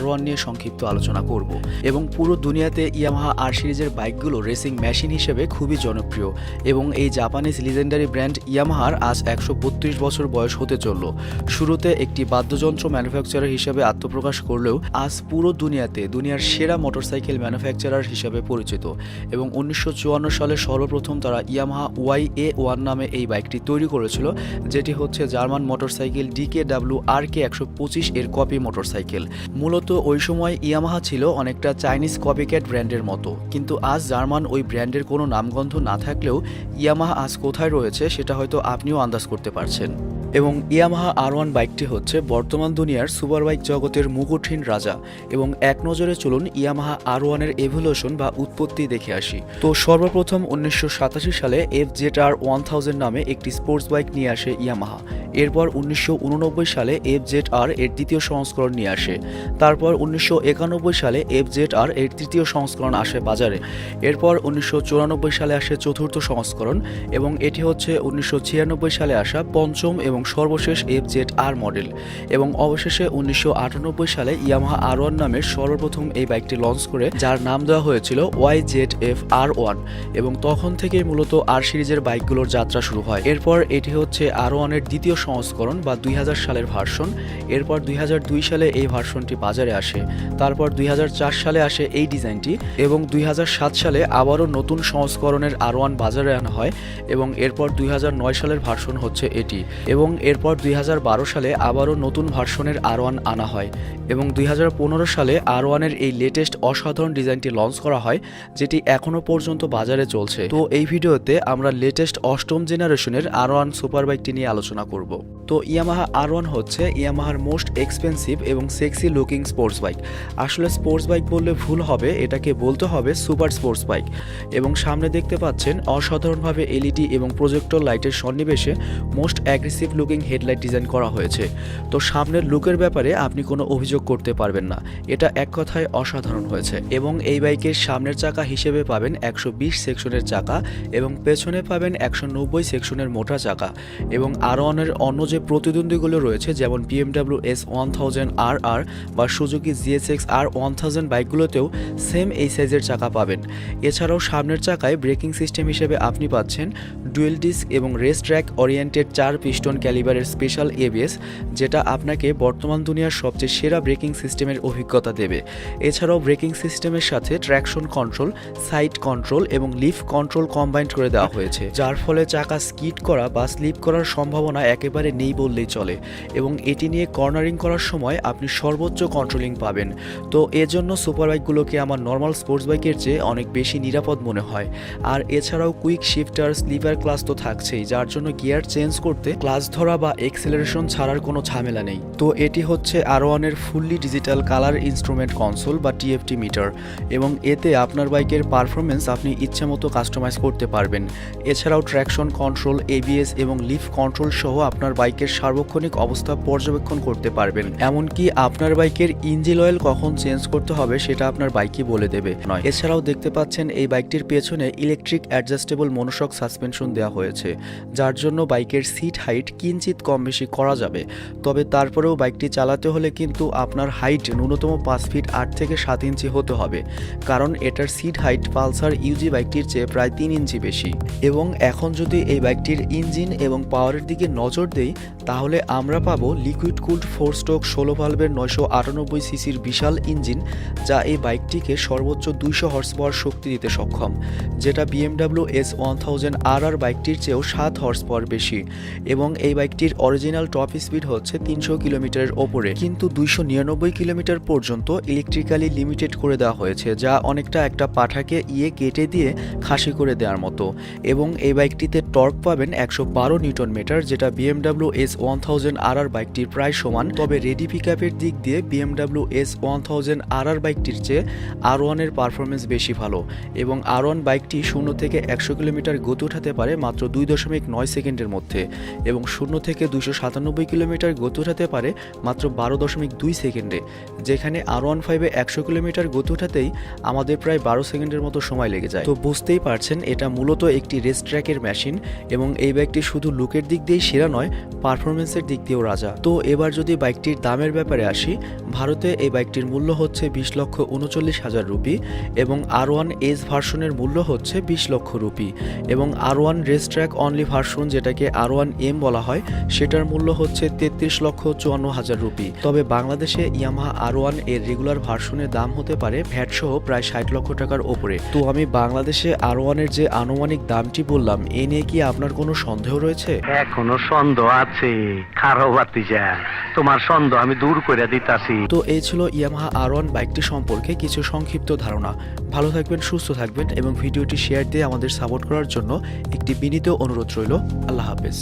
R1 নিয়ে সংক্ষিপ্ত আলোচনা করব এবং পুরো দুনিয়াতে ইয়ামাহা আর সিরিজের বাইকগুলো রেসিং মেশিন হিসেবে খুবই জনপ্রিয় এবং এই জাপানিজ লিজেন্ডারি ব্র্যান্ড ইয়ামাহার আজ 132 বছর বয়স হতে চলল। শুরুতে একটি বাদ্যযন্ত্র ম্যানুফ্যাকচারার হিসেবে আত্মপ্রকাশ করলেও আজ পুরো দুনিয়াতে দুনিয়ার সেরা মোটরসাইকেল ম্যানুফ্যাকচারার হিসেবে পরিচিত এবং 1954 সালে সর্বপ্রথম তারা ইয়ামাহা YA1 নামে এই বাইকটি তৈরি করেছিল, যেটি হচ্ছে জার্মান মোটরসাইকেল DKW RK125 এর কপি মোটরসাইকেল। মূলত ওই সময় ইয়ামাহা ছিল অনেকটা চাইনিজ কপিক্যাট ব্র্যান্ডের মতো, কিন্তু আজ জার্মান ওই ব্র্যান্ডের কোনো নামগন্ধ না থাকলেও ইয়ামাহা আজ কোথায় রয়েছে সেটা হয়তো আপনিও আন্দাজ করতে পারছেন। এবং ইয়ামাহা R1 বাইকটি হচ্ছে বর্তমান দুনিয়ার সুপারবাইক জগতের মুকুটহীন রাজা এবং এক নজরে চলুন ইয়ামাহা R1 এর এভলিউশন বা উৎপত্তি দেখে আসি। তো সর্বপ্রথম 1987 সালে FZR1000 নামে একটি স্পোর্টস বাইক নিয়ে আসে ইয়ামাহা। এরপর 1989 সালে FZR এর দ্বিতীয় সংস্করণ নিয়ে আসে। তারপর 1991 সালে FZR এর তৃতীয় সংস্করণ আসে বাজারে। এরপর 1994 সালে আসে চতুর্থ সংস্করণ এবং এটি হচ্ছে 1996 সালে আসা পঞ্চম এবং সর্বশেষ FZR মডেল। এবং অবশেষে 1998 সালে ইয়ামাহা R1 নামের সর্বপ্রথম এই বাইকটি লঞ্চ করে, যার নাম দেওয়া হয়েছিল YZF R1 এবং তখন থেকেই মূলত আর সিরিজের বাইকগুলোর যাত্রা শুরু হয়। এরপর এটি হচ্ছে R1 এর দ্বিতীয় সংস্করণ বা 2000 সালের ভার্সন। এরপর 2002 সালে এই ভার্সনটি বাজারে আসে। তারপর 2004 সালে আসে এই ডিজাইনটি এবং 2007 সালে আবারও নতুন সংস্করণের R1 বাজারে আনা হয় এবং এরপর 2009 সালের ভার্সন হচ্ছে এটি এবং এরপর 2012 সালে আবারও নতুন ভার্সনের R1 আনা হয় এবং 2015 সালে R1 এর এই লেটেস্ট অসাধারণ ডিজাইনটি লঞ্চ করা হয়, যেটি এখনও পর্যন্ত বাজারে চলছে। তো এই ভিডিওতে আমরা লেটেস্ট অষ্টম জেনারেশনের R1 সুপারবাইকটি নিয়ে আলোচনা করব। তো ইয়ামাহা R1 হচ্ছে ইয়ামাহার মোস্ট এক্সপেন্সিভ এবং সেক্সি লুকিং স্পোর্টস বাইক। আসলে স্পোর্টস বাইক বললে ভুল হবে, এটাকে বলতে হবে সুপার স্পোর্টস বাইক। এবং সামনে দেখতে পাচ্ছেন অসাধারণভাবে এলইডি এবং প্রজেক্টর লাইটের সন্নিবেশে most aggressive looking headlight design করা হয়েছে। তো সামনের লুকের ব্যাপারে আপনি কোনো অভিযোগ করতে পারবেন না, এটা এক কথায় অসাধারণ হয়েছে। এবং এই বাইকের সামনের চাকা হিসেবে পাবেন 120 সেকশনের চাকা এবং পেছনে পাবেন 190 সেকশনের মোটা চাকা। এবং R1 এর অন্য যে প্রতিদ্বন্দ্বীগুলো রয়েছে যেমন BMW S1000 RR বা সুজুকি GSX R1000 বাইকগুলোতেও সেম এই সাইজের চাকা পাবেন। এছাড়াও সামনের চাকায় ব্রেকিং সিস্টেম হিসেবে আপনি পাচ্ছেন ডুয়েল ডিস্ক এবং রেস ট্র্যাক ওরিয়েন্টেড 4 পিস্টন ক্যালিবারের স্পেশাল ABS, যেটা আপনাকে বর্তমান দুনিয়ার সবচেয়ে সেরা ব্রেকিং সিস্টেমের অভিজ্ঞতা দেবে। এছাড়াও ব্রেকিং সিস্টেমের সাথে ট্র্যাকশন কন্ট্রোল, সাইড কন্ট্রোল এবং লিফট কন্ট্রোল কম্বাইন্ড করে দেওয়া হয়েছে, যার ফলে চাকা স্কিড করা বা স্লিপ করার সম্ভাবনা একেবারে নেই বললেই চলে। এবং এটি নিয়ে কর্নারিং করার সময় আপনি সর্বোচ্চ কন্ট্রোলিং পাবেন। তো এজন্য সুপার বাইকগুলোকে আমার নর্মাল স্পোর্টস বাইকের চেয়ে অনেক বেশি নিরাপদ মনে হয়। আর এছাড়াও কুইক শিফটার, স্লিপার ক্লাস তো থাকছেই, যার জন্য গিয়ার চেঞ্জ করতে ক্লাস ধরা বা এক্সেলারেশন ছাড়ার কোনো ঝামেলা নেই। তো এটি হচ্ছে R1 এর fully digital colour instrument console বা TFT মিটার এবং এতে আপনার বাইকের পারফরমেন্স আপনি ইচ্ছামতো কাস্টমাইজ করতে পারবেন। এছাড়াও ট্র্যাকশন কন্ট্রোল, ABS এবং লিফট কন্ট্রোল সহ আপনার বাইকের সার্বক্ষণিক অবস্থা পর্যবেক্ষণ করতে পারবেন। এমনকি আপনার বাইকের ইঞ্জিন অয়েল কখন চেঞ্জ করতে হবে সেটা আপনার বাইকই বলে দেবে নয়। এছাড়াও দেখতে পাচ্ছেন এই বাইকটির পেছনে ইলেকট্রিক অ্যাডজাস্টেবল মনোশক সাসপেনশন দেওয়া হয়েছে, যার জন্য বাইকের সিট হাইট কিঞ্চিত কম বেশি করা যাবে। তবে তারপরেও বাইকটি চালাতে হলে কিন্তু আপনার হাইট ন্যূনতম 5 ফিট 8 থেকে 7 ইঞ্চি হতে হবে, কারণ এটার সিট হাইট পালসার UG বাইকটির চেয়ে প্রায় 3 ইঞ্চি বেশি। এবং এখন যদি এই বাইকটির ইঞ্জিন এবং পাওয়ারের দিকে নজর দেই তাহলে আমরা পাবো লিকুইড কুলড 4 স্ট্রোক 16 ভালভের 998 সিসির বিশাল ইঞ্জিন, যা এই বাইকটিকে সর্বোচ্চ 200 হর্স পাওয়ার শক্তি দিতে সক্ষম, যেটা BMW S1000 RR বাইকটির চেয়েও 7 হর্স পাওয়ার বেশি। এবং এই বাইকটির অরিজিনাল টপ স্পিড হচ্ছে 300 কিলোমিটারের ওপরে, কিন্তু 299 কিলোমিটার পর্যন্ত ইলেকট্রিক্যালি লিমিটেড করে দেওয়া হয়েছে, যা অনেকটা একটা পাঠাকে কেটে দিয়ে খাসি করে দেওয়ার মতো। এবং এই বাইকটিতে টর্ক পাবেন 112 নিউটন মিটার, যেটা BMW S1000 RR বাইকটির প্রায় সমান। তবে রেডি পিকআপের দিক দিয়ে BMW S1000 RR বাইকটির চেয়ে R1 এর পারফরমেন্স বেশি ভালো এবং R1 বাইকটি 0 থেকে 100 কিলোমিটার গতি উঠাতে পারে মাত্র 2.9 সেকেন্ডের মধ্যে এবং শূন্য থেকে 297 কিলোমিটার গতি উঠাতে পারে মাত্র 12.2 সেকেন্ডে, যেখানে R15-এ 100 কিলোমিটার গতি উঠাতেই আমাদের প্রায় 12 সেকেন্ডের মতো সময় লেগে যায়। তো বুঝতেই পারছেন এটা মূলত একটি রেস ট্র্যাকের মেশিন এবং এই বাইকটি শুধু লুকের দিক দিয়েই সেরা নয়, পারফরমেন্সের দিক দিয়েও রাজা। তো এবার যদি বাইকটির দামের ব্যাপারে আসি, ভারতে এই বাইকটির মূল্য হচ্ছে 20,39,000 রুপি এবং R1 এস ভার্সনের মূল্য হচ্ছে 20 লক্ষ রুপি এবং R1 race track only version, যেটাকে R1M বলা হয়, সেটার মূল্য হচ্ছে 33,54,000 রুপি। তবে বাংলাদেশে ইয়ামাহা R1 এর রেগুলার ভার্সনের দাম হতে পারে ভ্যাট সহ প্রায় 60 লক্ষ টাকার ওপরে। তো আমি বাংলাদেশে R1 এর যে আনুমানিক দামটি বললাম, এ নিয়ে কি আপনার কোনো সন্দেহ রয়েছে? এখনো সন্দেহ আছে, খারাপ বাতিজা, তোমার সন্দেহ আমি দূর করে দিতাছি। তো এই ছিল ইয়ামাহা R1 বাইকটি সম্পর্কে কিছু সংক্ষিপ্ত ধারণা। ভালো থাকবেন, সুস্থ থাকবেন এবং ভিডিওটি শেয়ার দিয়ে আমাদের সাপোর্ট করার জন্য একটি বিনীত অনুরোধ রইল। আল্লাহ হাফেজ।